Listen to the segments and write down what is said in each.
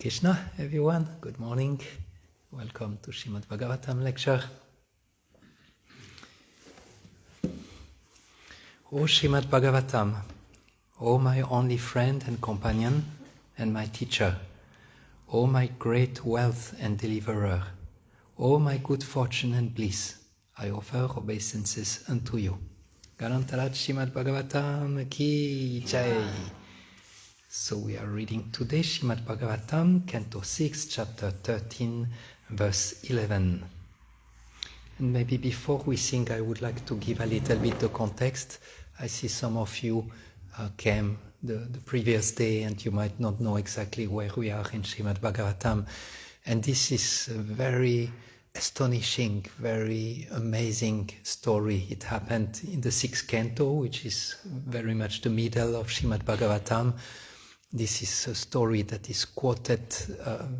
Krishna, everyone. Good morning. Welcome to Srimad Bhagavatam lecture. O Srimad Bhagavatam, O my only friend and companion and my teacher, O my great wealth and deliverer, O my good fortune and bliss, I offer obeisances unto you. Garantarat Srimad Bhagavatam ki jai. So we are reading today Srimad Bhagavatam, Canto 6, Chapter 13, verse 11. And maybe before we sing, I would like to give a little bit the context. I see some of you came the previous day and you might not know exactly where we are in Srimad Bhagavatam. And this is a very astonishing, very amazing story. It happened in the 6th canto, which is very much the middle of Srimad Bhagavatam. This is a story that is quoted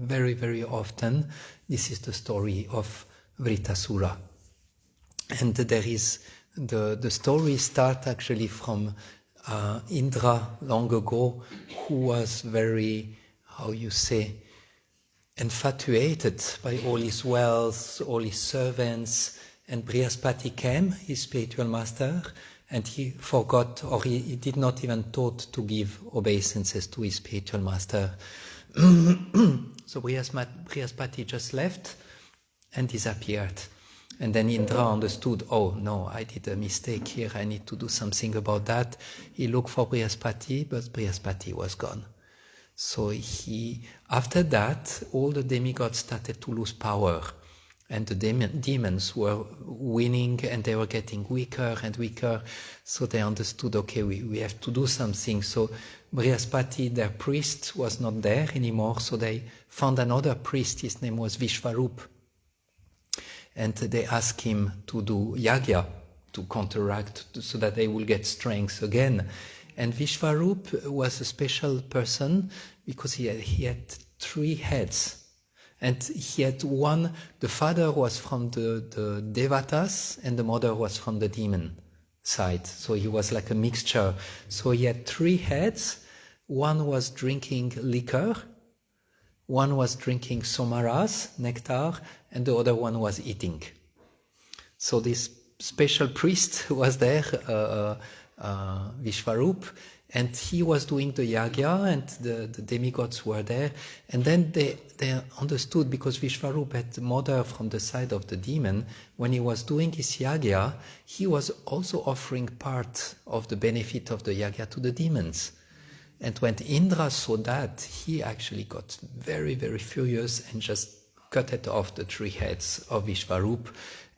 very, very often. This is the story of Brittasura. And there is, the story starts actually from Indra long ago, who was very, how you say, infatuated by all his wealth, all his servants, and Brihaspati came, his spiritual master, and he forgot, or he did not even thought to give obeisances to his spiritual master. So Brihaspati just left and disappeared. And then Indra understood, oh no, I did a mistake here, I need to do something about that. He looked for Brihaspati, but Brihaspati was gone. So after that, all the demigods started to lose power. And the demons were winning and they were getting weaker and weaker. So they understood, okay, we have to do something. So Brihaspati, their priest, was not there anymore. So they found another priest. His name was Vishvarup. And they asked him to do yagya, to counteract, so that they will get strength again. And Vishvarup was a special person because he had 3 heads. And he had one, the father was from the Devatas and the mother was from the demon side. So he was like a mixture. So he had 3 heads. One was drinking liquor, one was drinking somaras, nectar, and the other one was eating. So this special priest was there, Vishvarup, and he was doing the yagya, and the demigods were there. And then they understood, because Vishvarup had the mother from the side of the demon, when he was doing his yagya, he was also offering part of the benefit of the yagya to the demons. And when Indra saw that, he actually got very, very furious and just cut off the 3 heads of Vishvarup,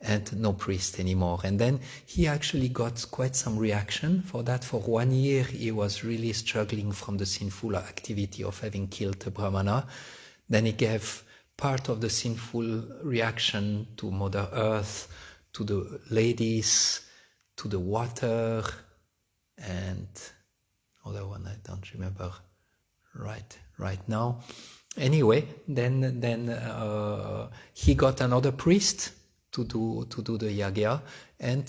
and no priest anymore. And then he actually got quite some reaction for that. For 1 year, he was really struggling from the sinful activity of having killed the Brahmana. Then he gave part of the sinful reaction to Mother Earth, to the ladies, to the water, and other one I don't remember right now. Anyway, then he got another priest to do the yagya, and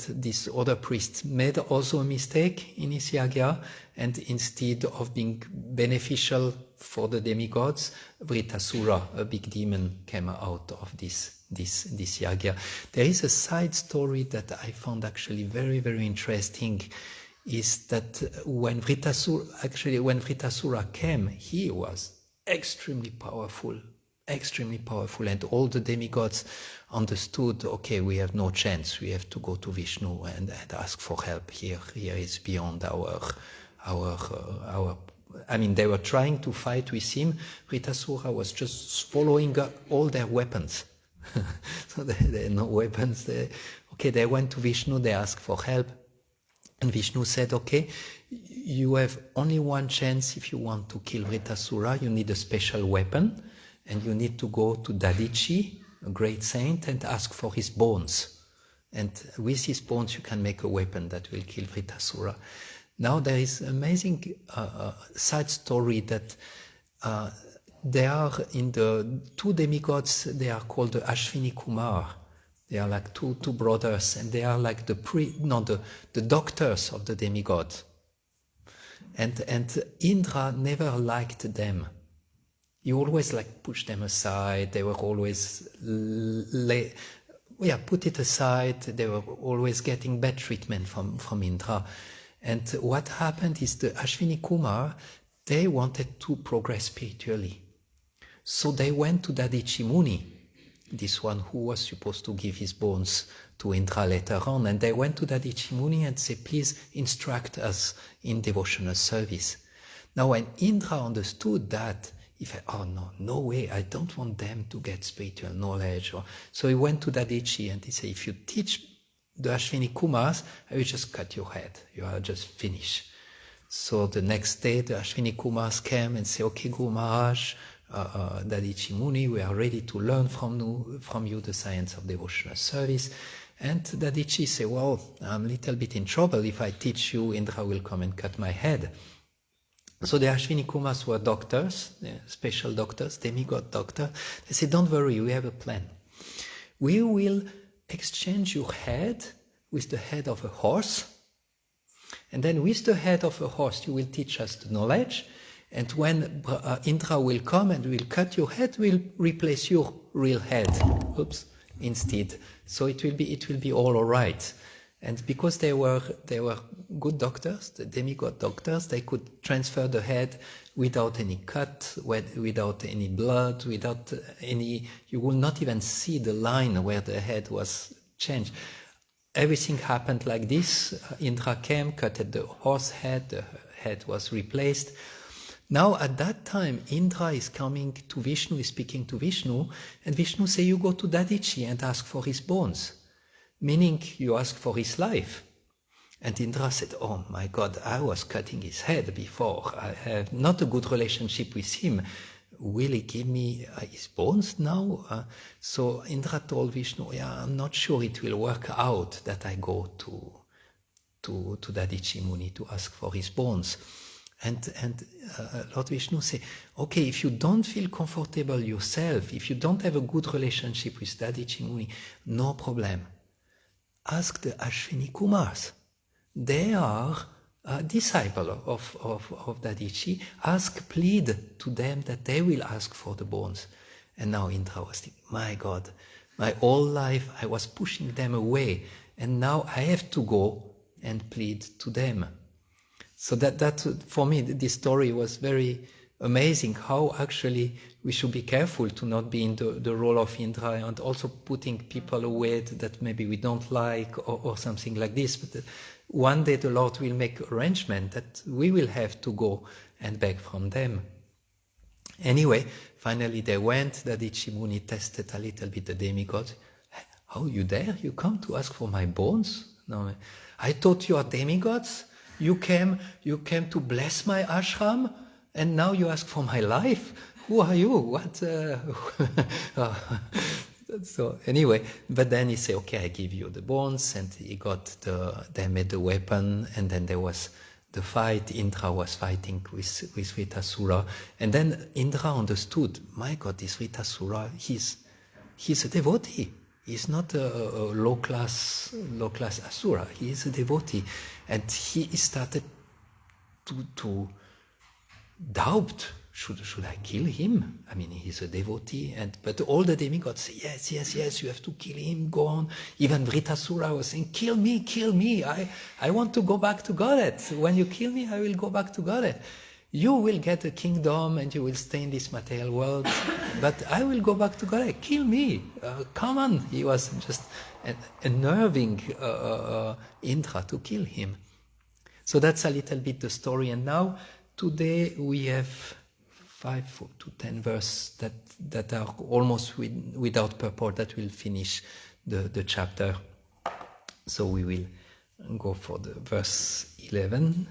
this other priest made also a mistake in his yagya, and instead of being beneficial for the demigods, Brittasura, a big demon, came out of this yagya. There is a side story that I found actually very, very interesting, is that when Brittasura came, he was extremely powerful, and all the demigods understood, okay, we have no chance, we have to go to Vishnu and ask for help. Here is beyond our I mean, they were trying to fight with him. Brittasura was just following all their weapons. So they had no weapons. They went to Vishnu, they asked for help, and Vishnu said, okay, you have only one chance if you want to kill Brittasura. You need a special weapon, and you need to go to Dadichi, a great saint, and ask for his bones. And with his bones you can make a weapon that will kill Brittasura. Now there is amazing side story that they are in the 2 demigods, they are called the Ashwini Kumar. They are like two brothers, and they are like the doctors of the demigod. And Indra never liked them. he always like pushed them aside. They were always put it aside. They were always getting bad treatment from Indra. And what happened is the Ashwini Kumar, they wanted to progress spiritually. So they went to Dadichi Muni, this one who was supposed to give his bones to Indra later on. And they went to Dadichi Muni and said, please instruct us in devotional service. Now when Indra understood that, he said, oh no way, I don't want them to get spiritual knowledge. So he went to Dadichi and he said, if you teach the Ashwini Kumars, I will just cut your head. You are just finished. So the next day the Ashwini Kumars came and said, okay, Guru Maharaj, Dadichi Muni, we are ready to learn from you the science of devotional service. And Dadichi said, well, I'm a little bit in trouble. If I teach you, Indra will come and cut my head. So the Ashwini Kumars were doctors, special doctors, demigod doctors. They said, don't worry, we have a plan. We will exchange your head with the head of a horse. And then with the head of a horse, you will teach us the knowledge. And when Indra will come and will cut your head, we'll replace your real head. Instead. So it will be all right. And because they were good doctors, the demigod doctors, they could transfer the head without any cut, without any blood, without any. You will not even see the line where the head was changed. Everything happened like this. Indra came, cut the horse head, the head was replaced. Now at that time, Indra is coming to Vishnu, is speaking to Vishnu, and Vishnu say, you go to Dadichi and ask for his bones, meaning you ask for his life. And Indra said, oh my God, I was cutting his head before. I have not a good relationship with him. Will he give me his bones now? So Indra told Vishnu, I'm not sure it will work out that I go to Dadichi Muni to ask for his bones. And Lord Vishnu say, okay, if you don't feel comfortable yourself, if you don't have a good relationship with Dadichi Muni, no problem. Ask the Ashwini Kumars. They are a disciple of Dadichi. Plead to them that they will ask for the bones. And now Indra was thinking, my God, my whole life I was pushing them away, and now I have to go and plead to them. So that for me, this story was very amazing, how actually we should be careful to not be in the role of Indra and also putting people away that maybe we don't like or something like this. But one day the Lord will make arrangement that we will have to go and beg from them. Anyway, finally they went. Dadichi Muni tested a little bit the demigod. How you dare? You come to ask for my bones? No, I thought you are demigods. You came to bless my ashram, and now you ask for my life? Who are you? What? So anyway, but then he said, okay, I give you the bones, and they made the weapon, and then there was the fight. Indra was fighting with Brittasura, and then Indra understood, my God, this Brittasura, he's a devotee. He's not a low-class asura. He is a devotee. And he started to doubt, should I kill him? I mean, he's a devotee. But all the demigods say, yes, you have to kill him, go on. Even Brittasura was saying, kill me. I want to go back to Godhead. When you kill me, I will go back to Godhead. You will get a kingdom and you will stay in this material world, but I will go back to God. Kill me. Come on. He was just unnerving Indra to kill him. So that's a little bit the story. And now, today, we have 5 to 10 verses that are almost without purport, that will finish the chapter. So we will go for the verse 11.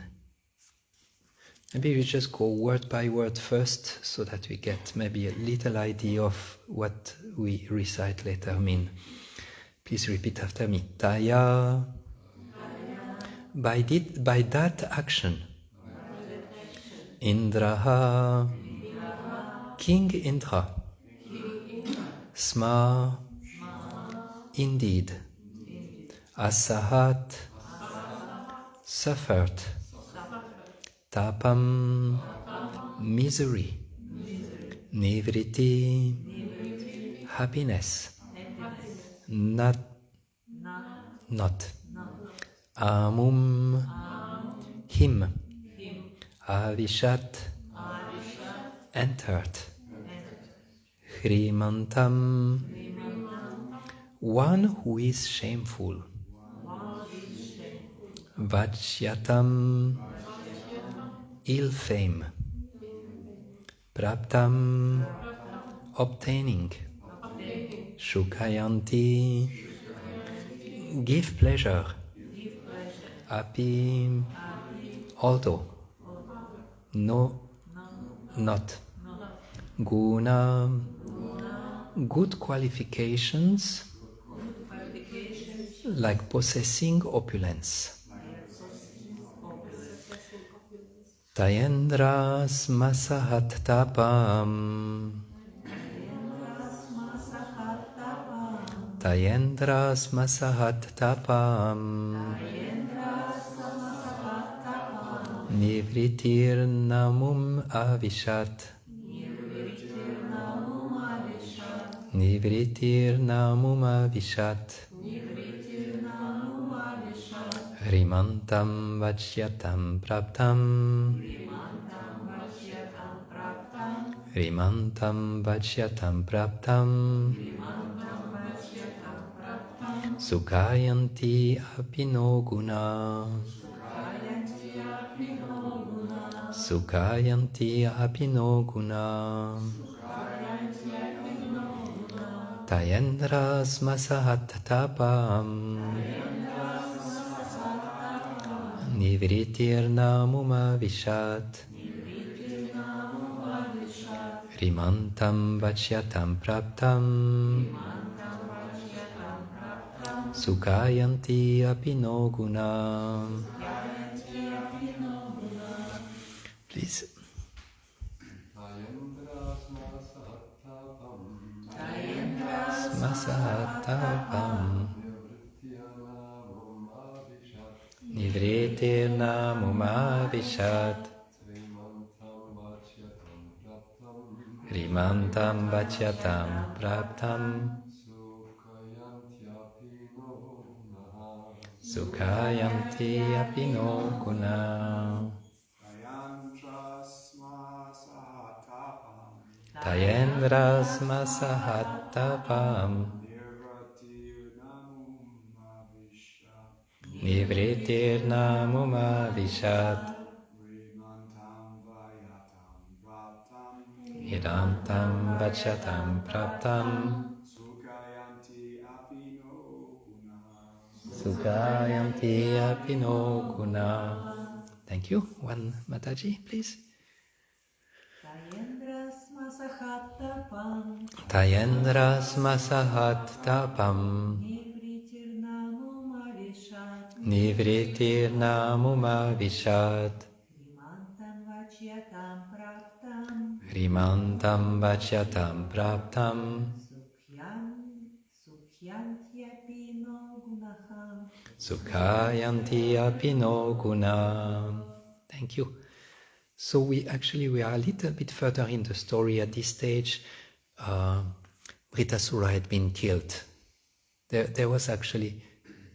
Maybe we just go word by word first, so that we get maybe a little idea of what we recite later mean. Please repeat after me. Taya. By that action, Indraha, King Indra, Sma, indeed, Asahat, suffered, Tapam, misery, Nivriti, happiness. Not. Amum, him. Avishat, entered. Hrimantam, one who is shameful. Vajyatam, ill fame. Praptam, obtaining. Shukayanti, give pleasure. Api, although. No, not. Guna, good qualifications, like possessing opulence. Tayendras masahat tapam. Tayendras masahat tapam. Nivritir namum avishat. Nivritir namum avishat. Hrimantam vajyatam praptam. Hrimantam vajyatam praptam. Sukhayanti apino guna. Sukhayanti apino guna. Tayendras masahat tapam. Nivritir namuma vishat. Hrimantam vajyatam praptam. Sukhayanti apino guna. Please. Smasahatapam. Nivritir namuma vishat. Hrimantam vajyatam praptam. Sukhayanti apino guna. Tayendras masahatapam. Nivritir namuma vishat. Hidantam vajyatam praptam. Sukhayanti apino guna. Thank you. One Mataji, please. Tayendras masahat tapam. Tayendras masahat tapam. Nivritir namum avishat. Nivritir namuma vishat. Hrimantam vajyatam praptam. Hrimantam vajyatam praptam. Sukhyantyapi no gunaham. Sukhayanti apino guna. Thank you. So we are a little bit further in the story at this stage. Brittasura had been killed. There was actually,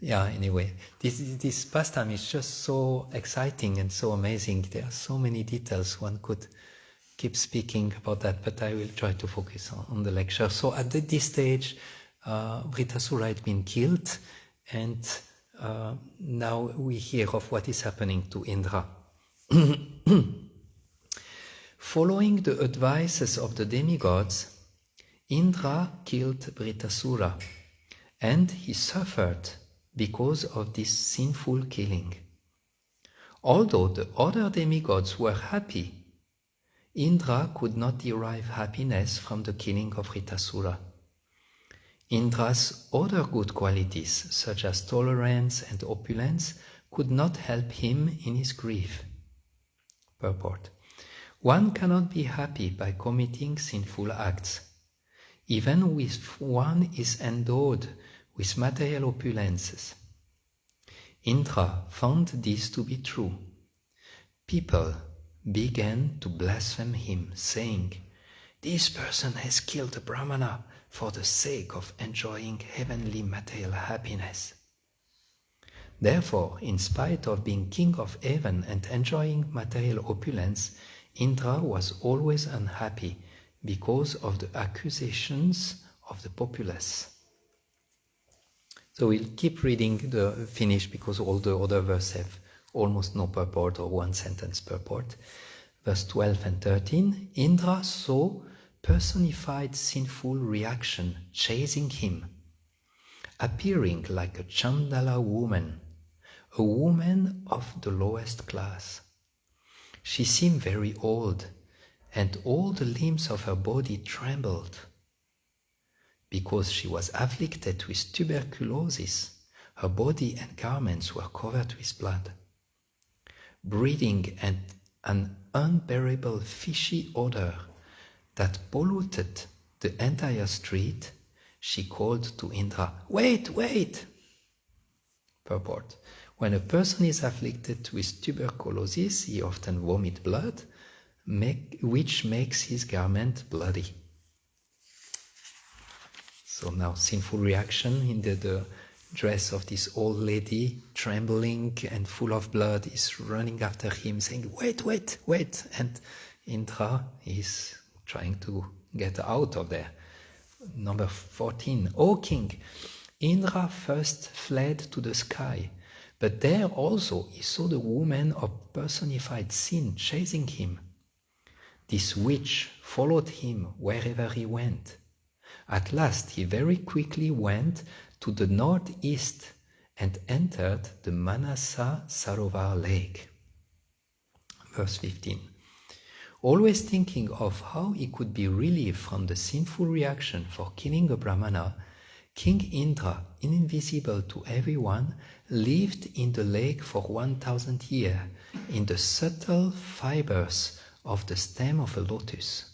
anyway. This pastime is just so exciting and so amazing. There are so many details. One could keep speaking about that, but I will try to focus on the lecture. So at this stage, Brittasura had been killed, and now we hear of what is happening to Indra. Following the advices of the demigods, Indra killed Brittasura, and he suffered because of this sinful killing. Although the other demigods were happy, Indra could not derive happiness from the killing of Brittasura. Indra's other good qualities, such as tolerance and opulence, could not help him in his grief. Purport. One cannot be happy by committing sinful acts. Even if one is endowed with material opulences. Indra found this to be true. People began to blaspheme him, saying, This person has killed a Brahmana for the sake of enjoying heavenly material happiness. Therefore, in spite of being king of heaven and enjoying material opulence, Indra was always unhappy because of the accusations of the populace. So we'll keep reading the finish because all the other verses have almost no purport or one sentence purport. Verse 12 and 13, Indra saw personified sinful reaction chasing him, appearing like a Chandala woman, a woman of the lowest class. She seemed very old, and all the limbs of her body trembled. Because she was afflicted with tuberculosis, her body and garments were covered with blood. Breathing and an unbearable fishy odor that polluted the entire street, she called to Indra, "Wait, wait!" Purport. When a person is afflicted with tuberculosis, he often vomits blood, which makes his garment bloody. So now sinful reaction in the dress of this old lady, trembling and full of blood, is running after him saying, "Wait, wait, wait." And Indra is trying to get out of there. Number 14. O king, Indra first fled to the sky, but there also he saw the woman of personified sin chasing him. This witch followed him wherever he went. At last he very quickly went to the northeast and entered the Manasa Sarovar lake. Verse 15. Always thinking of how he could be relieved from the sinful reaction for killing a Brahmana, King Indra, invisible to everyone, lived in the lake for 1,000 years in the subtle fibers of the stem of a lotus.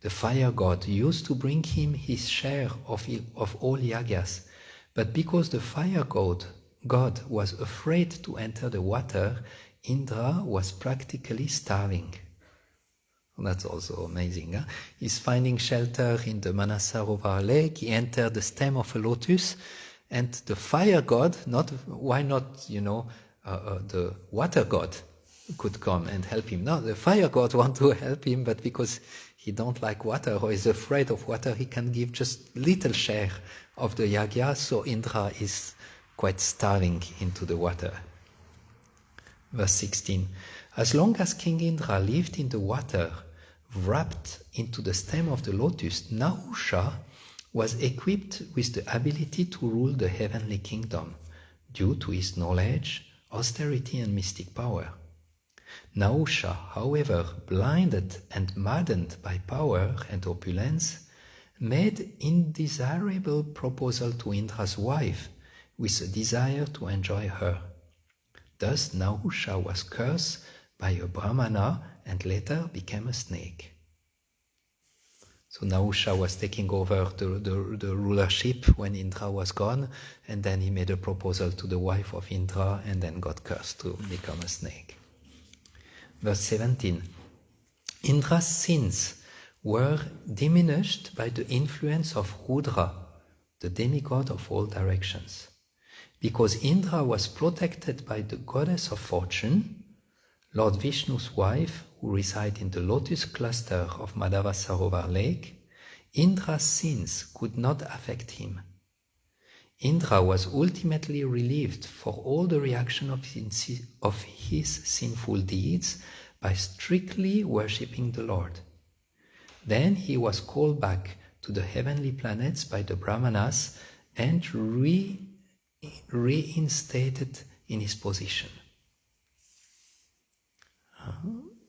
The fire god used to bring him his share of all yagyas, but because the fire god was afraid to enter the water, Indra was practically starving. That's also amazing. Huh? He's finding shelter in the Manasarovar lake. He entered the stem of a lotus, and the fire god, why not, the water god could come and help him. No, the fire god want to help him, but because he don't like water or is afraid of water, he can give just little share of the yagya, so Indra is quite starving into the water. Verse 16. As long as King Indra lived in the water, wrapped into the stem of the lotus, Nahusha was equipped with the ability to rule the heavenly kingdom due to his knowledge, austerity, and mystic power. Nahusha, however, blinded and maddened by power and opulence, made indesirable proposal to Indra's wife with a desire to enjoy her. Thus Nahusha was cursed by a Brahmana and later became a snake. So Nahusha was taking over the rulership when Indra was gone, and then he made a proposal to the wife of Indra and then got cursed to become a snake. Verse 17. Indra's sins were diminished by the influence of Rudra, the demigod of all directions. Because Indra was protected by the goddess of fortune, Lord Vishnu's wife, who resides in the lotus cluster of Madhava Sarovar lake, Indra's sins could not affect him. Indra was ultimately relieved for all the reaction of his sinful deeds by strictly worshipping the Lord. Then he was called back to the heavenly planets by the Brahmanas and reinstated in his position.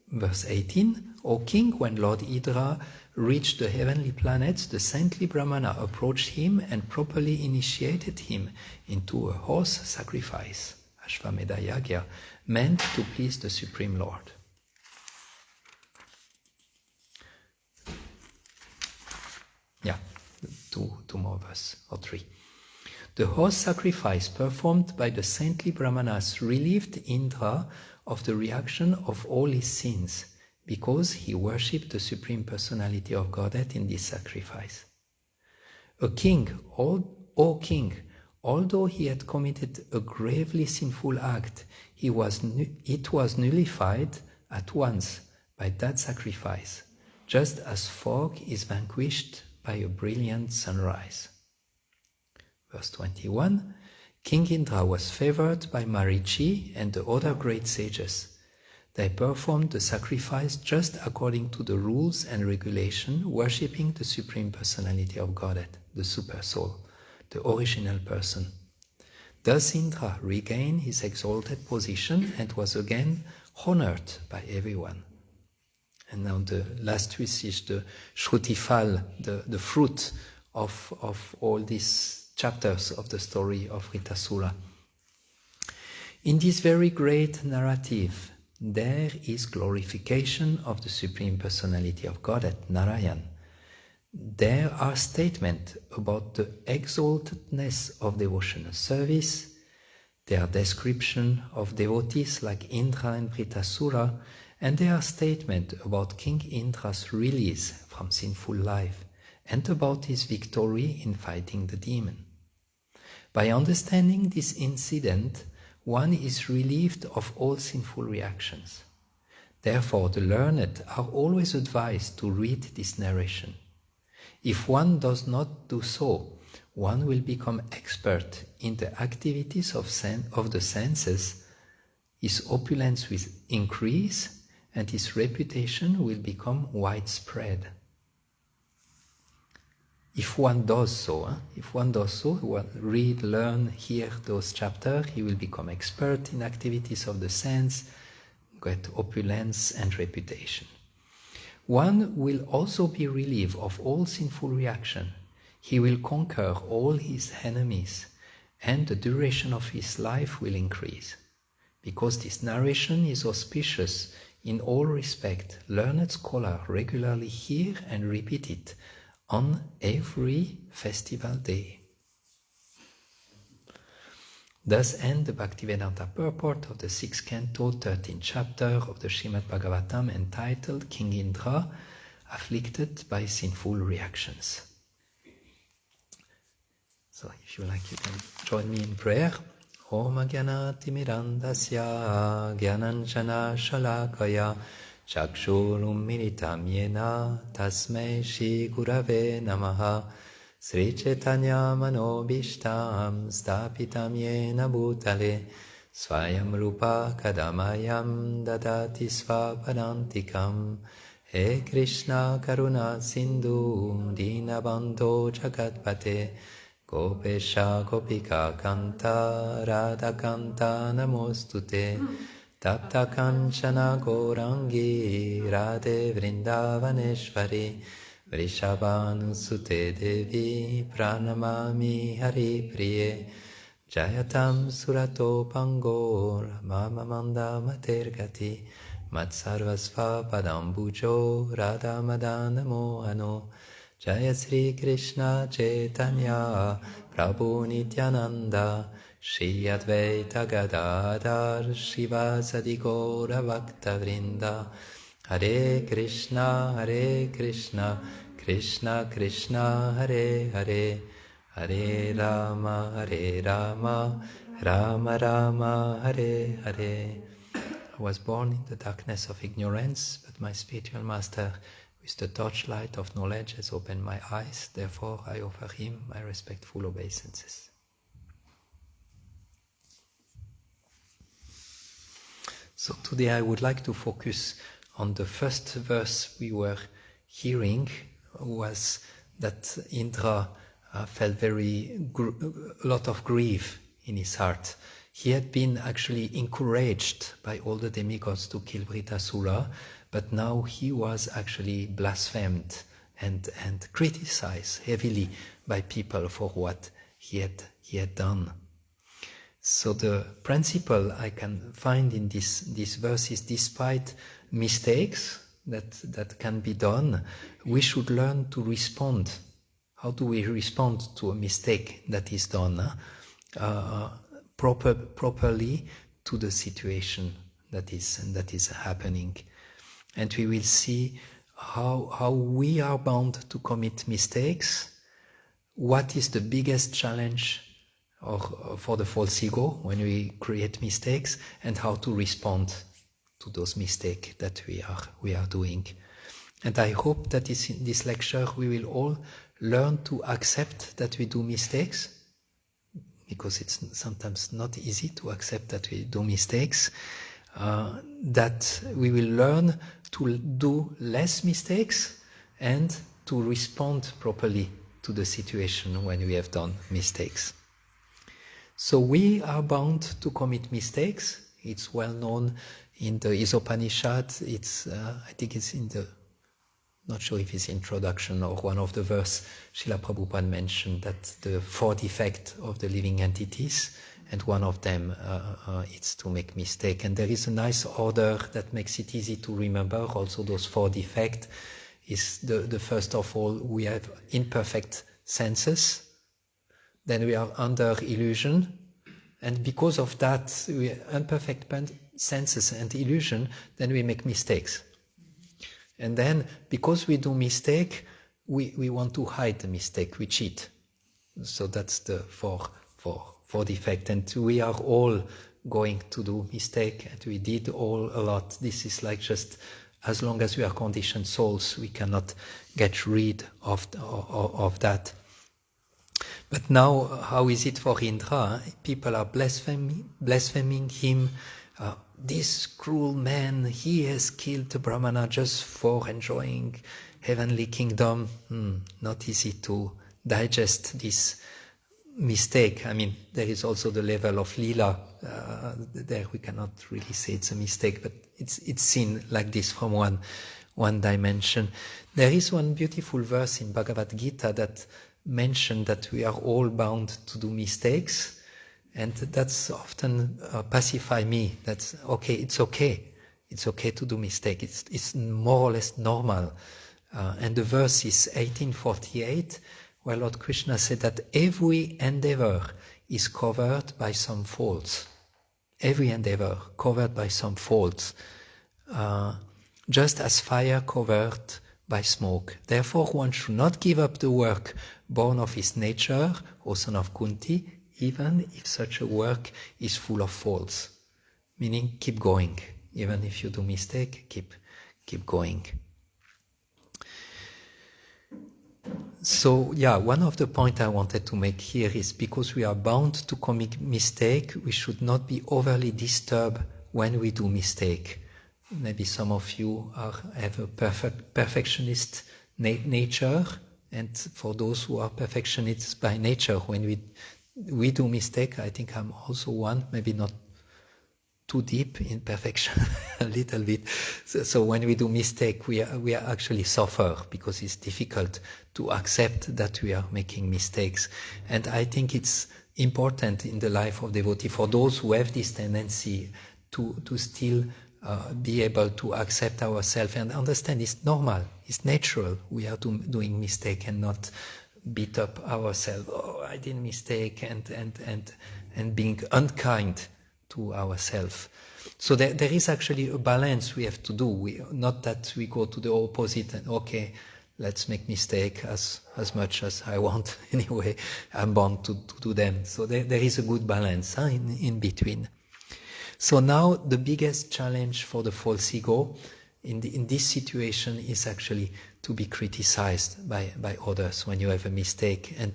Verse 18. O king, when Lord Indra reached the heavenly planets, the saintly Brahmana approached him and properly initiated him into a horse sacrifice, Ashvamedha Yagya, meant to please the Supreme Lord. Yeah, two more verse or three. The horse sacrifice performed by the saintly Brahmanas relieved Indra of the reaction of all his sins, because he worshipped the Supreme Personality of Godhead in this sacrifice. O king, although he had committed a gravely sinful act, it was nullified at once by that sacrifice, just as fog is vanquished by a brilliant sunrise. Verse 21, King Indra was favored by Marichi and the other great sages. They performed the sacrifice just according to the rules and regulation, worshipping the Supreme Personality of Godhead, the Super Soul, the original person. Thus Indra regained his exalted position and was again honored by everyone. And now the last wish is the Shrutifal, the fruit of all these chapters of the story of Brittasura. In this very great narrative, there is glorification of the Supreme Personality of Godhead, Narayan. There are statements about the exaltedness of devotional service. There are descriptions of devotees like Indra and Brittasura, and there are statements about King Indra's release from sinful life and about his victory in fighting the demon. By understanding this incident, one is relieved of all sinful reactions. Therefore, the learned are always advised to read this narration. If one does not do so, one will become expert in the activities of the senses, his opulence will increase, and his reputation will become widespread. If one does so, read, learn, hear those chapters, he will become expert in activities of the sense, get opulence and reputation. One will also be relieved of all sinful reaction. He will conquer all his enemies, and the duration of his life will increase. Because this narration is auspicious in all respect, learned scholars regularly hear and repeat it on every festival day. Thus ends the Bhaktivedanta purport of the 6th canto, 13th chapter of the Srimad Bhagavatam, entitled King Indra, afflicted by sinful reactions. So if you like, you can join me in prayer. Om Jnana-timirandasya Jnananjana Shalakaya Chakshurum Militam Yena Tasmai Shri Gurave Namaha Sri Chaitanya Manobishtam Stapitam Yena Bhutale Swayam Rupa Kadamayam Dadati Svapadantikam He Krishna Karuna Sindhu Dinabandho Jagatpate Gopesha Gopika Kanta Radha Kanta Namostute Tapta Kanchana Gourangi Radhe Vrindavaneshvari Vrishabhanusute Devi Pranamami Hari Priye Jayatam Surato Pangor Mama Manda Matergati Matsarvasva Padambujo Radha Madana Mohano Jaya Sri Krishna Chaitanya Prabhu Nityananda Shri Advaita Gadadhar Shivasadi Gaura Bhakta Vrinda Hare Krishna Krishna Krishna Hare Hare Hare Rama Rama Rama Hare Hare. I was born in the darkness of ignorance, but my spiritual master with the torchlight of knowledge has opened my eyes. Therefore I offer him my respectful obeisances. So today I would like to focus on the first verse we were hearing, was that Indra felt a lot of grief in his heart. He had been actually encouraged by all the demigods to kill Brittasura, but now he was actually blasphemed and criticized heavily by people for what he had done. So the principle I can find in this verse is, despite mistakes that can be done, we should learn to respond. How do we respond to a mistake that is done properly to the situation that is happening? And we will see how we are bound to commit mistakes, what is the biggest challenge for the false ego when we create mistakes, and how to respond to those mistakes that we are doing. And I hope that in this lecture we will all learn to accept that we do mistakes, because it's sometimes not easy to accept that we do mistakes, that we will learn to do less mistakes and to respond properly to the situation when we have done mistakes. So we are bound to commit mistakes. It's well known in the Upanishad. I think it's in the, not sure if it's introduction or one of the verse, Srila Prabhupada mentioned that the 4 defects of the living entities, and one of them is to make mistake. And there is a nice order that makes it easy to remember. Also those 4 defects is the first of all, we have imperfect senses, then we are under illusion, and because of that, we have imperfect senses and illusion, then we make mistakes. And then, because we do mistake, we want to hide the mistake, we cheat. So that's the 4 defect. And we are all going to do mistake, and we did all a lot. This is like just, as long as we are conditioned souls, we cannot get rid of that. But now, how is it for Indra? People are blaspheming him. This cruel man, he has killed the Brahmana just for enjoying heavenly kingdom. Not easy to digest this mistake. I mean, there is also the level of lila. There we cannot really say it's a mistake, but it's seen like this from one dimension. There is one beautiful verse in Bhagavad Gita that mentioned that we are all bound to do mistakes. And that's often pacify me. That's okay. It's okay. It's okay to do mistake. It's more or less normal. And the verse is 1848, where Lord Krishna said that every endeavor is covered by some faults. Every endeavor covered by some faults, just as fire covered by smoke. Therefore, one should not give up the work born of his nature, O son of Kunti, even if such a work is full of faults. Meaning, keep going. Even if you do mistake, keep going. So, one of the points I wanted to make here is because we are bound to commit mistake, we should not be overly disturbed when we do mistake. Maybe some of you have a perfectionist nature, and for those who are perfectionists by nature, when we do mistake, I think I'm also one, maybe not too deep in perfection, a little bit. So when we do mistake, we are actually suffer, because it's difficult to accept that we are making mistakes. And I think it's important in the life of devotee for those who have this tendency to still be able to accept ourselves and understand it's normal, it's natural. We are doing mistake and not beat up ourselves. Oh, I did mistake, and being unkind to ourselves. So there is actually a balance we have to do. Not that we go to the opposite and okay, let's make mistake as much as I want anyway. I'm bound to do them. So there is a good balance in between. So now the biggest challenge for the false ego in this situation is actually to be criticized by others. When you have a mistake and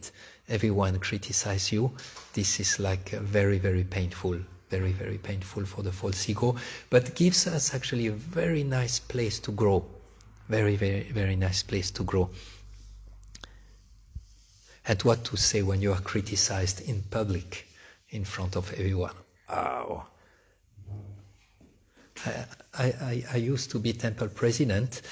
everyone criticizes you, this is like very, very painful, very, very painful for the false ego, but gives us actually a very nice place to grow. Very, very, very nice place to grow. And what to say when you are criticized in public, in front of everyone? Oh. I used to be temple president,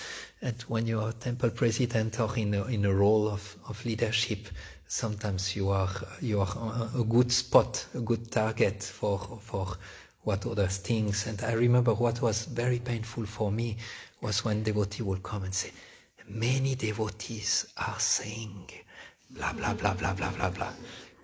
and when you are temple president or in a role of leadership, sometimes you are a good spot, a good target for what others think. And I remember what was very painful for me was when devotee would come and say, many devotees are saying blah blah blah blah blah blah blah.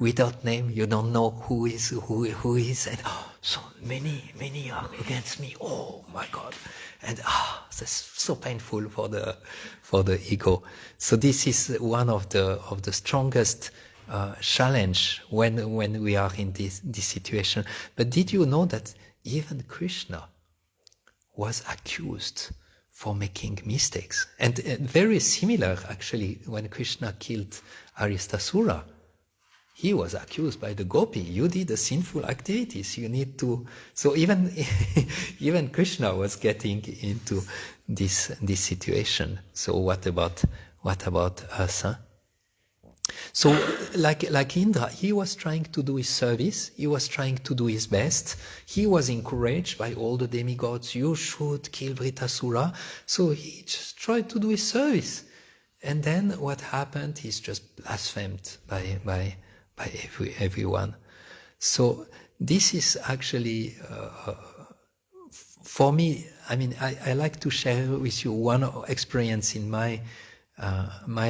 without name. You don't know who is, and so many are against me. Oh my God. And that's so painful for the ego. So this is one of the strongest challenge when we are in this situation. But did you know that even Krishna was accused for making mistakes? And very similar, actually, when Krishna killed Brittasura, he was accused by the gopi. You did the sinful activities. You need to. So even even Krishna was getting into this situation. So what about us? Huh? So like Indra, he was trying to do his service. He was trying to do his best. He was encouraged by all the demigods. You should kill Brittasura. So he just tried to do his service. And then what happened? He's just blasphemed by everyone. So this is actually, for me, I mean, I like to share with you one experience in my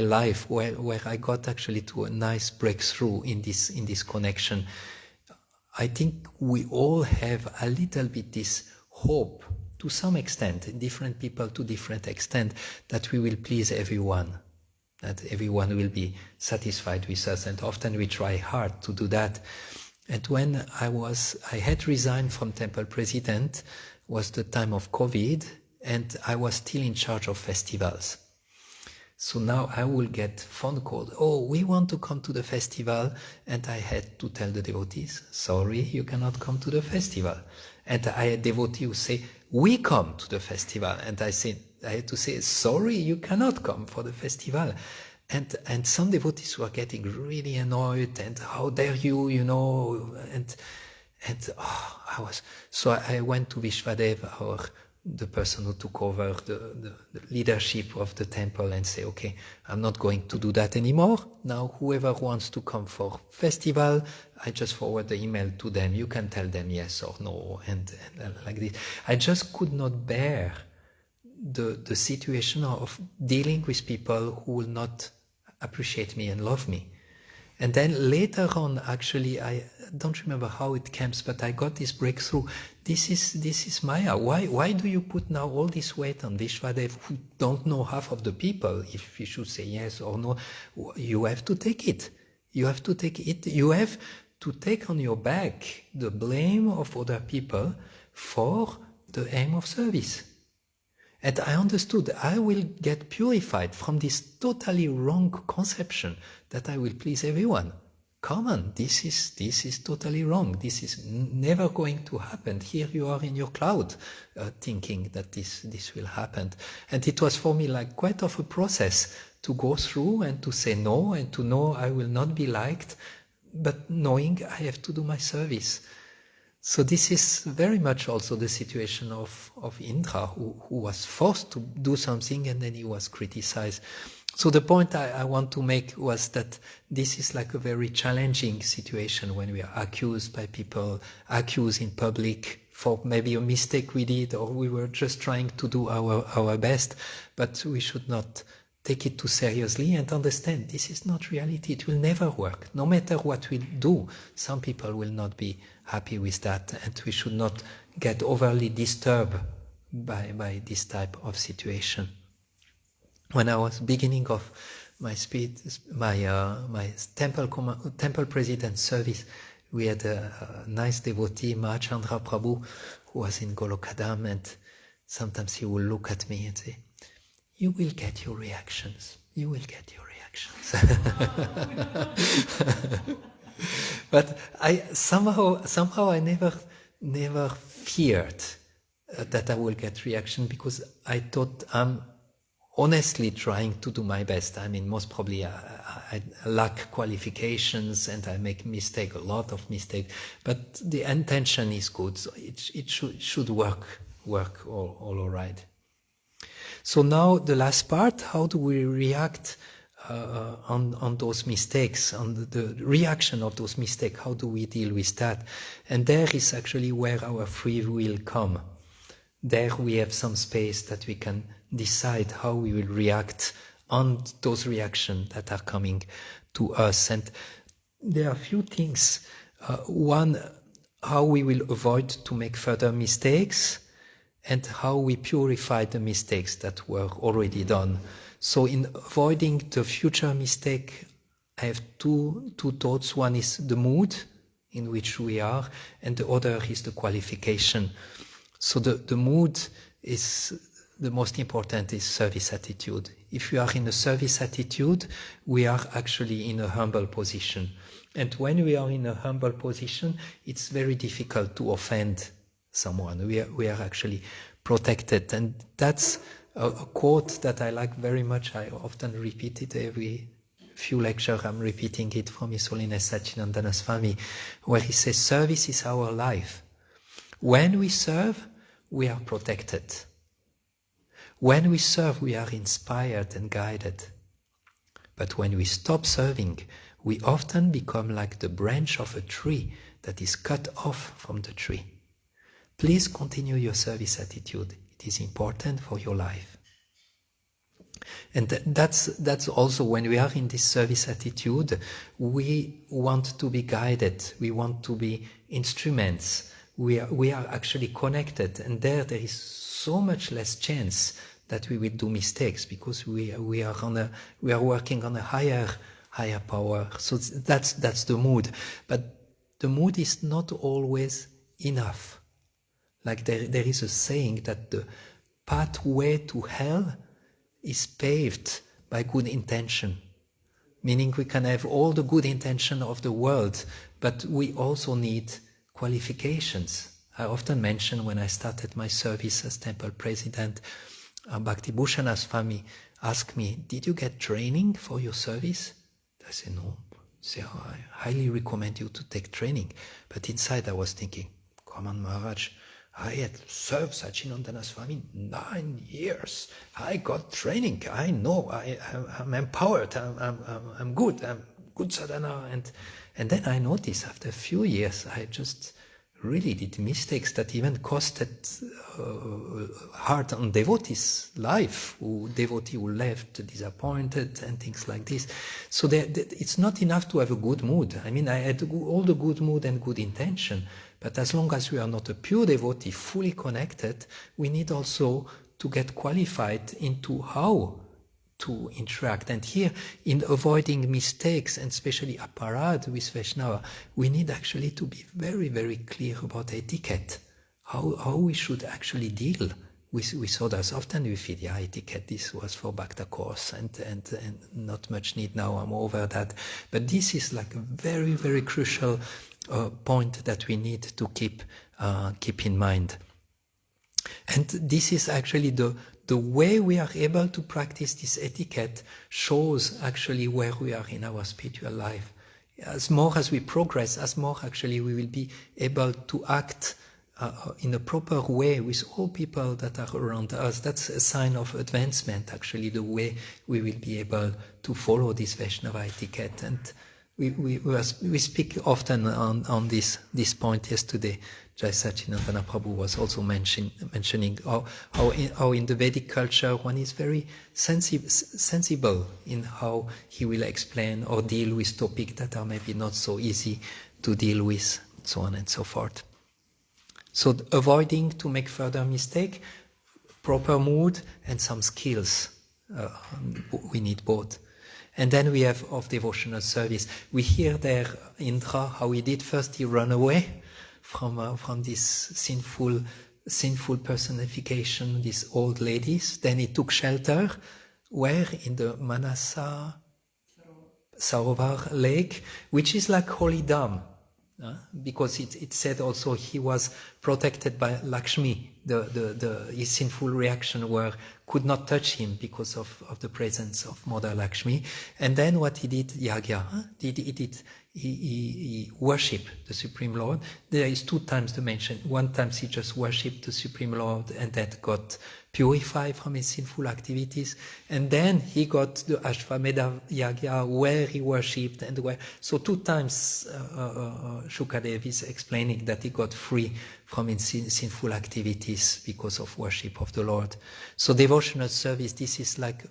life where I got actually to a nice breakthrough in this connection. I think we all have a little bit this hope, to some extent, different people to different extent, that we will please everyone, that everyone will be satisfied with us, and often we try hard to do that. And when I had resigned from temple president, was the time of COVID, and I was still in charge of festivals. So now I will get phone calls. Oh, we want to come to the festival. And I had to tell the devotees, sorry, you cannot come to the festival. And I had devotees who say, we come to the festival. And I had to say, sorry, you cannot come for the festival. And some devotees were getting really annoyed, and how dare you, and so I went to Vishwadev, the person who took over the leadership of the temple, and say, okay, I'm not going to do that anymore. Now whoever wants to come for festival, I just forward the email to them. You can tell them yes or no, and like this. I just could not bear the situation of dealing with people who will not appreciate me and love me. And then later on, actually, I don't remember how it came, but I got this breakthrough. This is Maya. Why do you put now all this weight on Vishwadev, who don't know half of the people, if you should say yes or no? You have to take it. You have to take it. You have to take on your back the blame of other people for the aim of service. And I understood I will get purified from this totally wrong conception that I will please everyone. Come on, this is totally wrong. This is never going to happen. Here you are in your cloud, thinking that this will happen. And it was for me like quite of a process to go through and to say no, and to know I will not be liked, but knowing I have to do my service. So this is very much also the situation of Indra, who was forced to do something and then he was criticized. So the point I want to make was that this is like a very challenging situation when we are accused by people, accused in public for maybe a mistake we did, or we were just trying to do our best, but we should not take it too seriously and understand this is not reality. It will never work. No matter what we do, some people will not be happy with that, and we should not get overly disturbed by this type of situation. When I was beginning of my my temple president service, we had a nice devotee, Mahachandra Prabhu, who was in Golokadam, and sometimes he will look at me and say, "You will get your reactions. You will get your reactions." But I somehow I never feared that I will get reaction, because I thought I'm honestly trying to do my best. I mean, most probably I lack qualifications and I make a lot of mistakes, but the intention is good, so it should work all right. So now the last part, how do we react on those mistakes, on the reaction of those mistakes? How do we deal with that? And there is actually where our free will come. There we have some space that we can decide how we will react on those reactions that are coming to us. And there are a few things. One, how we will avoid to make further mistakes, and how we purify the mistakes that were already done. So in avoiding the future mistake, I have two thoughts. One is the mood in which we are, and the other is the qualification. So the mood is the most important, is service attitude. If we are in a service attitude, we are actually in a humble position. And when we are in a humble position, it's very difficult to offend someone. We are actually protected. And that's a quote that I like very much. I often repeat it every few lectures. I'm repeating it from His Holiness Sachinandana Swami, where he says, service is our life. When we serve, we are protected. When we serve, we are inspired and guided. But when we stop serving, we often become like the branch of a tree that is cut off from the tree. Please continue your service attitude. It is important for your life. And that's also when we are in this service attitude, we want to be guided. We want to be instruments. We are actually connected, and there is so much less chance that we will do mistakes, because we are working on a higher power. So that's the mood. But the mood is not always enough. Like there is a saying that the pathway to hell is paved by good intention. Meaning we can have all the good intention of the world, but we also need qualifications. I often mention when I started my service as temple president, Bhakti Bhushana Swami asked me, did you get training for your service? I said, no. So I highly recommend you to take training. But inside I was thinking, come on Maharaj, I had served Sachinandana Swami 9 years. I got training. I know. I'm empowered. I'm good. I'm good sadhana. And then I noticed after a few years, I just really did mistakes that even costed hard on devotees' life. Devotee who left disappointed and things like this. So it's not enough to have a good mood. I mean, I had all the good mood and good intention. But as long as we are not a pure devotee, fully connected, we need also to get qualified into how to interact. And here, in avoiding mistakes, and especially aparad with Vaishnava, we need actually to be very, very clear about etiquette, how we should actually deal with others. Often we feel, yeah, etiquette, this was for Bhakta course, and not much need now, I'm over that. But this is like a very, very crucial point that we need to keep in mind. And this is actually the way we are able to practice this etiquette shows actually where we are in our spiritual life. As more as we progress, as more actually we will be able to act in a proper way with all people that are around us. That's a sign of advancement, actually, the way we will be able to follow this Vaishnava etiquette. And we speak often on this point yesterday. Jai Sachinandana Prabhu was also mentioning how in the Vedic culture one is very sensible in how he will explain or deal with topics that are maybe not so easy to deal with, so on and so forth. So avoiding to make further mistake, proper mood and some skills. We need both. And then we have of devotional service. We hear there Indra, how he did. First he ran away from this sinful personification, these old ladies. Then he took shelter where? In the Manasa Sarovar lake, which is like holy dam. Because it said also he was protected by Lakshmi. His sinful reaction could not touch him because of the presence of Mother Lakshmi. And then what he did, Yagya, he worshipped the Supreme Lord. There is 2 times the mention. One time he just worshipped the Supreme Lord and that got purified from his sinful activities. And then he got the Ashvamedha Yagya where he worshipped and where. So 2 times Shukadev is explaining that he got free from his sinful activities because of worship of the Lord. So devotional service, this is like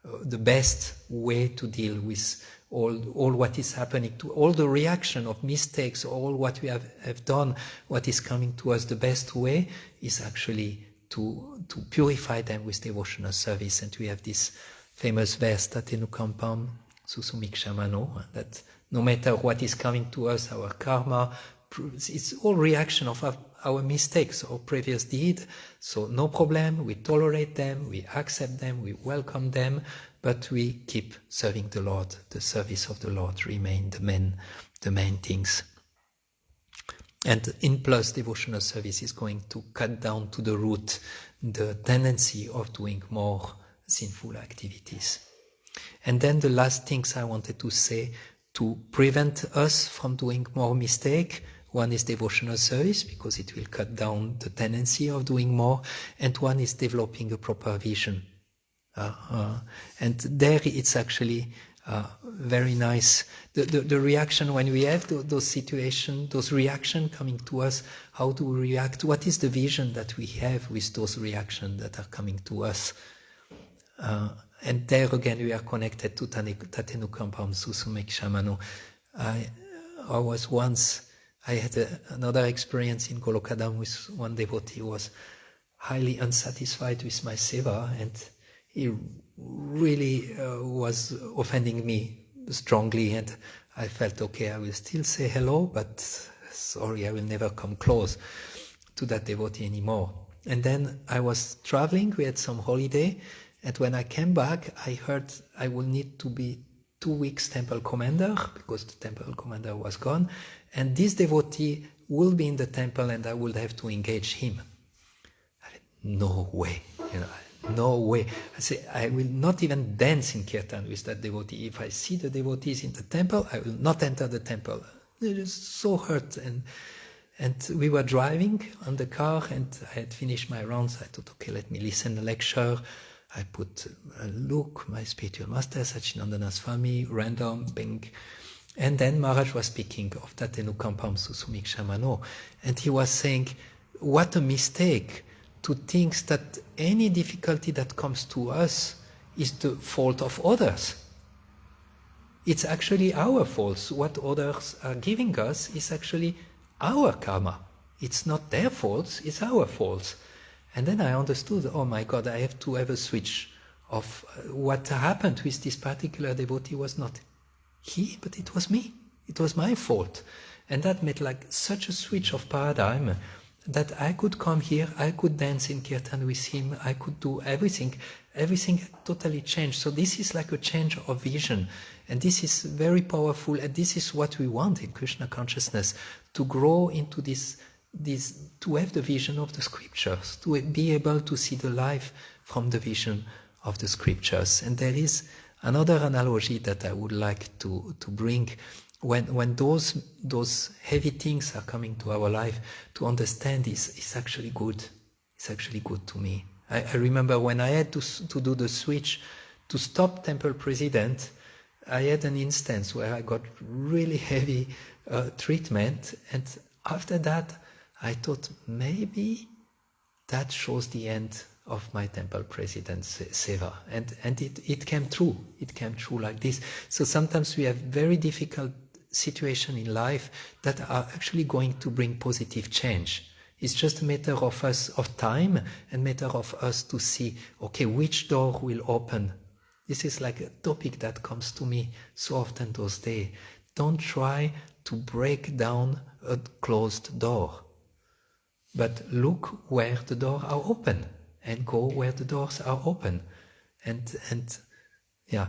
the best way to deal with all what is happening, to all the reaction of mistakes, all what we have done, what is coming to us. The best way is actually to purify them with devotional service. And we have this famous verse, Tatenu Kampam Susumikshamano, that no matter what is coming to us, our karma, it's all reaction of our mistakes or previous deed. So no problem, we tolerate them, we accept them, we welcome them, but we keep serving the Lord. The service of the Lord remain the main things. And in plus, devotional service is going to cut down to the root the tendency of doing more sinful activities. And then the last things I wanted to say to prevent us from doing more mistake. One is devotional service, because it will cut down the tendency of doing more, and one is developing a proper vision. And there it's actually very nice. The reaction when we have those situations, those reactions coming to us, how do we react? What is the vision that we have with those reactions that are coming to us? And there again we are connected to Tatenu Kampam Susumek Shamano. I had another experience in Golokadam with one devotee who was highly unsatisfied with my seva, and he really was offending me strongly, and I felt, okay, I will still say hello, but sorry, I will never come close to that devotee anymore. And then I was traveling, we had some holiday, and when I came back, I heard I will need to be 2 weeks temple commander, because the temple commander was gone, and this devotee will be in the temple and I will have to engage him. I said, no way, no way. I said, I will not even dance in kirtan with that devotee. If I see the devotees in the temple, I will not enter the temple. It is so hurt. And we were driving on the car, and I had finished my rounds. I thought, okay, let me listen to the lecture. I put Luke, my spiritual master, Sachinandana Swami, random, bing. And then Maharaj was speaking of Tatenu Kampam Susumik Shamano, and he was saying, what a mistake to think that any difficulty that comes to us is the fault of others. It's actually our faults. What others are giving us is actually our karma. It's not their faults, it's our faults. And then I understood, oh my God, I have to have a switch of what happened with this particular devotee was not he, but it was me. It was my fault. And that made like such a switch of paradigm that I could come here, I could dance in kirtan with him, I could do everything. Everything had totally changed. So this is like a change of vision. And this is very powerful, and this is what we want in Krishna consciousness, to grow into this, to have the vision of the scriptures, to be able to see the life from the vision of the scriptures. And there is another analogy that I would like to bring. When those heavy things are coming to our life, to understand is actually good. It's actually good to me. I remember when I had to do the switch to stop temple president, I had an instance where I got really heavy treatment, and after that I thought maybe that shows the end of my temple president's seva, and it came true. It came true like this. So sometimes we have very difficult situations in life that are actually going to bring positive change. It's just a matter of time, and matter of us to see, okay, which door will open. This is like a topic that comes to me so often those days. Don't try to break down a closed door, but look where the doors are open, and go where the doors are open. And yeah,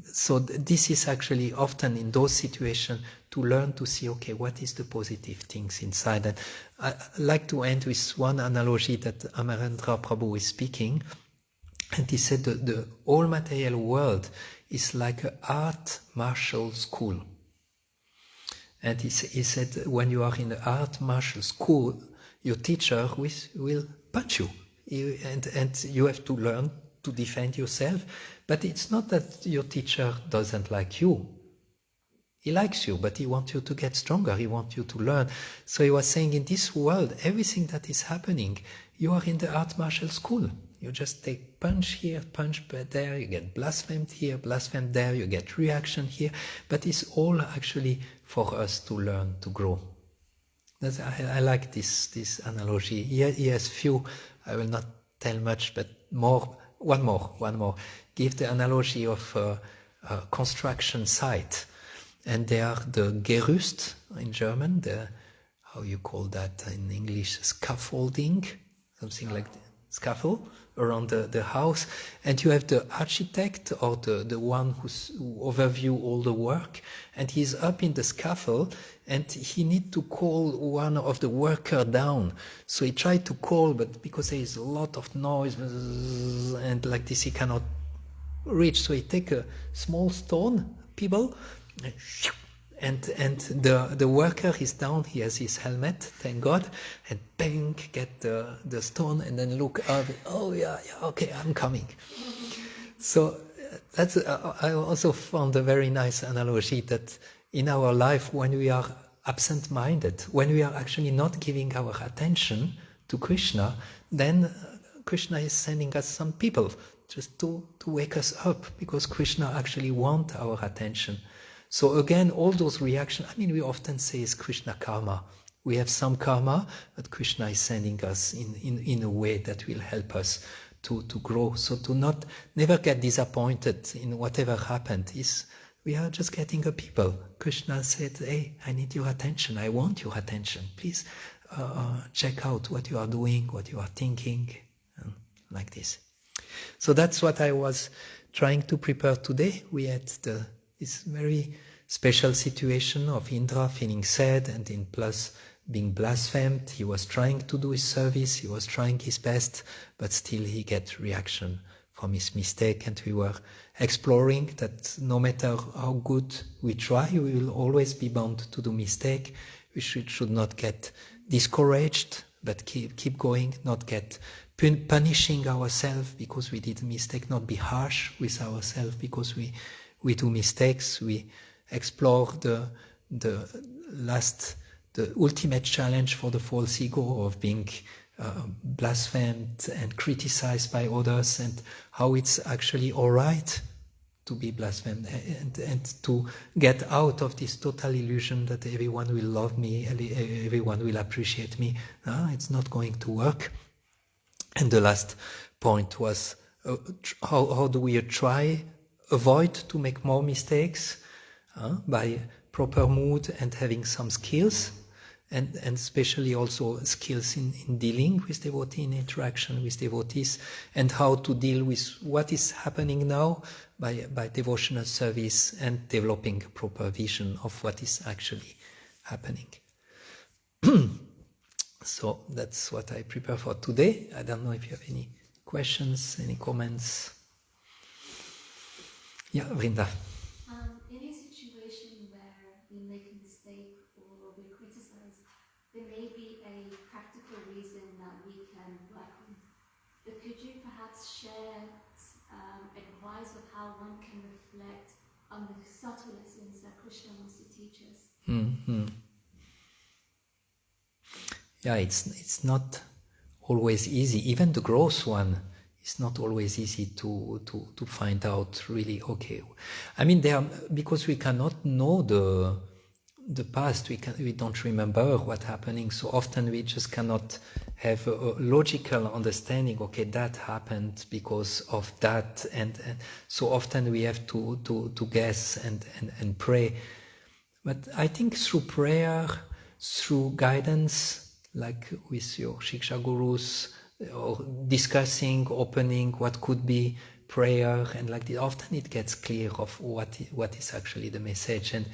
so this is actually often in those situations to learn to see, okay, what is the positive things inside. And I like to end with one analogy that Amarendra Prabhu is speaking. And he said the whole material world is like an art martial school. And he said, when you are in the art martial school, your teacher will punch you. And you have to learn to defend yourself. But it's not that your teacher doesn't like you. He likes you, but he wants you to get stronger. He wants you to learn. So he was saying, in this world, everything that is happening, you are in the art martial school. You just take punch here, punch there, you get blasphemed here, blasphemed there, you get reaction here. But it's all actually for us to learn, to grow. I like this analogy. He has few, I will not tell much, but one more. Give the analogy of a construction site. And they are the Gerüst in German, how you call that in English, scaffolding, something like that, scaffold around the house. And you have the architect or the one who overview all the work, and he's up in the scaffold and he need to call one of the worker down. So he tried to call, but because there is a lot of noise and like this he cannot reach. So he take a small stone, pebble, and the worker is down, he has his helmet, thank God, and bang, get the stone, and then look up, oh yeah, okay, I'm coming. So that's I also found a very nice analogy that in our life, when we are absent-minded, when we are actually not giving our attention to Krishna, then Krishna is sending us some people just to wake us up, because Krishna actually wants our attention. So again, all those reactions, we often say it's Krishna karma. We have some karma, but Krishna is sending us in a way that will help us to grow. So to never get disappointed in whatever happened. We are just getting a people. Krishna said, hey, I need your attention. I want your attention. Please check out what you are doing, what you are thinking, and like this. So that's what I was trying to prepare today. We had this very special situation of Indra feeling sad and in plus being blasphemed. He was trying to do his service, he was trying his best, but still he get reaction from his mistake. And we were exploring that no matter how good we try, we will always be bound to do mistake. We should not get discouraged, but keep going, not get punishing ourselves because we did a mistake, not be harsh with ourselves because we do mistakes. We explore the ultimate challenge for the false ego of being blasphemed and criticized by others, and how it's actually all right to be blasphemed and to get out of this total illusion that everyone will love me, everyone will appreciate me. It's not going to work. And the last point was how do we avoid to make more mistakes by proper mood and having some skills, and especially also skills in dealing with devotee, in interaction with devotees, and how to deal with what is happening now by devotional service and developing proper vision of what is actually happening. So that's what I prepare for today. I don't know if you have any questions, any comments. Yeah, Vrinda. In a situation where we make a mistake or we're criticized, there may be a practical reason that we can work on. But could you perhaps share advice of how one can reflect on the subtle lessons that Krishna wants to teach us? Mm-hmm. Yeah, it's not always easy. Even the gross one, it's not always easy to find out really. Okay, because we cannot know the past. We don't remember what happening. So often we just cannot have a logical understanding. Okay, that happened because of that, and so often we have to guess and pray. But I think through prayer, through guidance, like with your Shiksha Gurus, or discussing, opening what could be prayer, and like this, often it gets clear of what is actually the message. And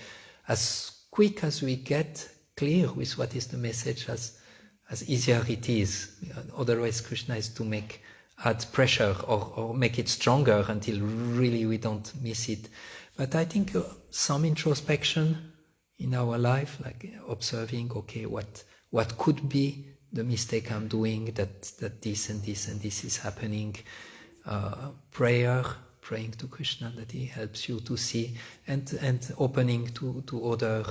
as quick as we get clear with what is the message, as easier it is. Otherwise, Krishna is to add pressure or make it stronger until really we don't miss it. But I think some introspection in our life, like observing, okay, what could be the mistake I'm doing, that this and this and this is happening. Praying to Krishna that he helps you to see, and opening to other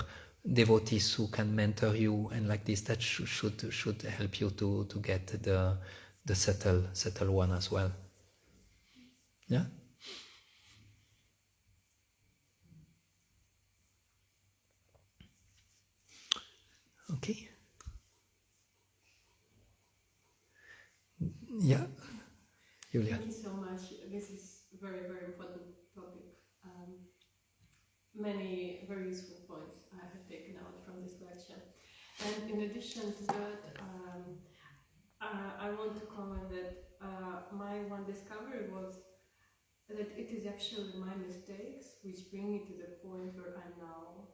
devotees who can mentor you, and like this, that should help you to get the subtle one as well. Yeah? Okay. Yeah, Julia. Thank you so much. This is a very, very important topic. Many very useful points I have taken out from this lecture. And in addition to that, I want to comment that my one discovery was that it is actually my mistakes which bring me to the point where I'm now.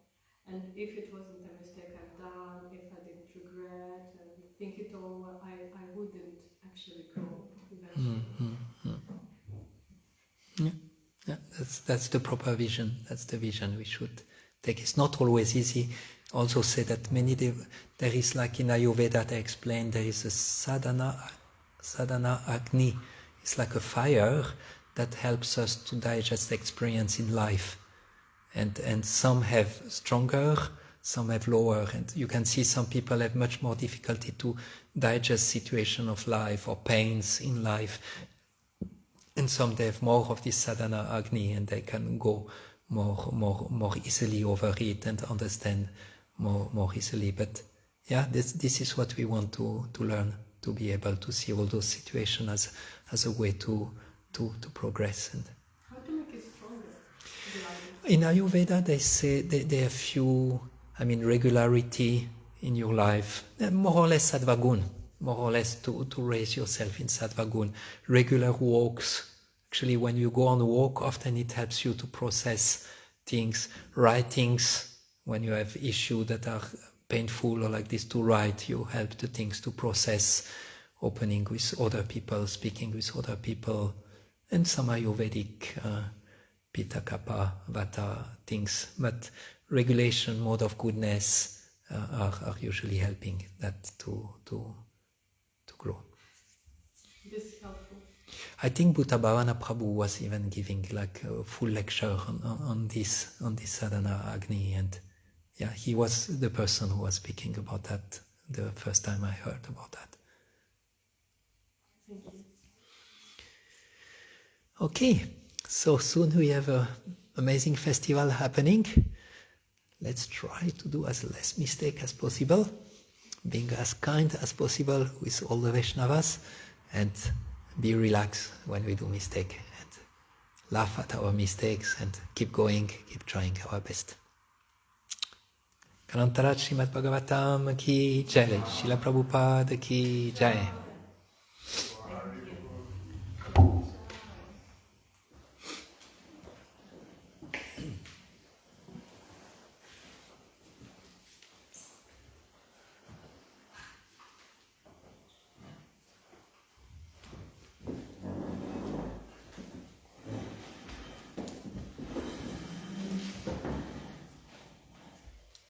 And if it wasn't a mistake I've done, if I didn't regret and think it over, I wouldn't actually grow eventually. Yeah, that's the proper vision. That's the vision we should take. It's not always easy. Also say that there is, like in Ayurveda they explain, there is a sadhana agni. It's like a fire that helps us to digest the experience in life. And some have stronger, some have lower. And you can see some people have much more difficulty to digest situation of life or pains in life. And some they have more of this sadhana agni and they can go more easily over it and understand more easily. But yeah, this is what we want to learn, to be able to see all those situations as a way to progress. And How to make it stronger? in Ayurveda they say there are few, regularity in your life, more or less sattva gun, more or less to raise yourself in sattva gun. Regular walks. Actually, when you go on a walk, often it helps you to process things. Writings, when you have issues that are painful or like this to write, you help the things to process. Opening with other people, speaking with other people, and some Ayurvedic Pitta, Kapha, Vata things. But regulation, mode of goodness are usually helping that to grow. This is helpful. I think Bhuta Bhavana Prabhu was even giving like a full lecture on this sadhana agni, and yeah, he was the person who was speaking about that the first time I heard about that. Thank you. Okay, so soon we have an amazing festival happening. Let's try to do as less mistake as possible, being as kind as possible with all the Vaishnavas, and be relaxed when we do mistake, and laugh at our mistakes and keep going, keep trying our best. Kanantarat Srimad Bhagavatam ki jai, Srila Prabhupada ki jai.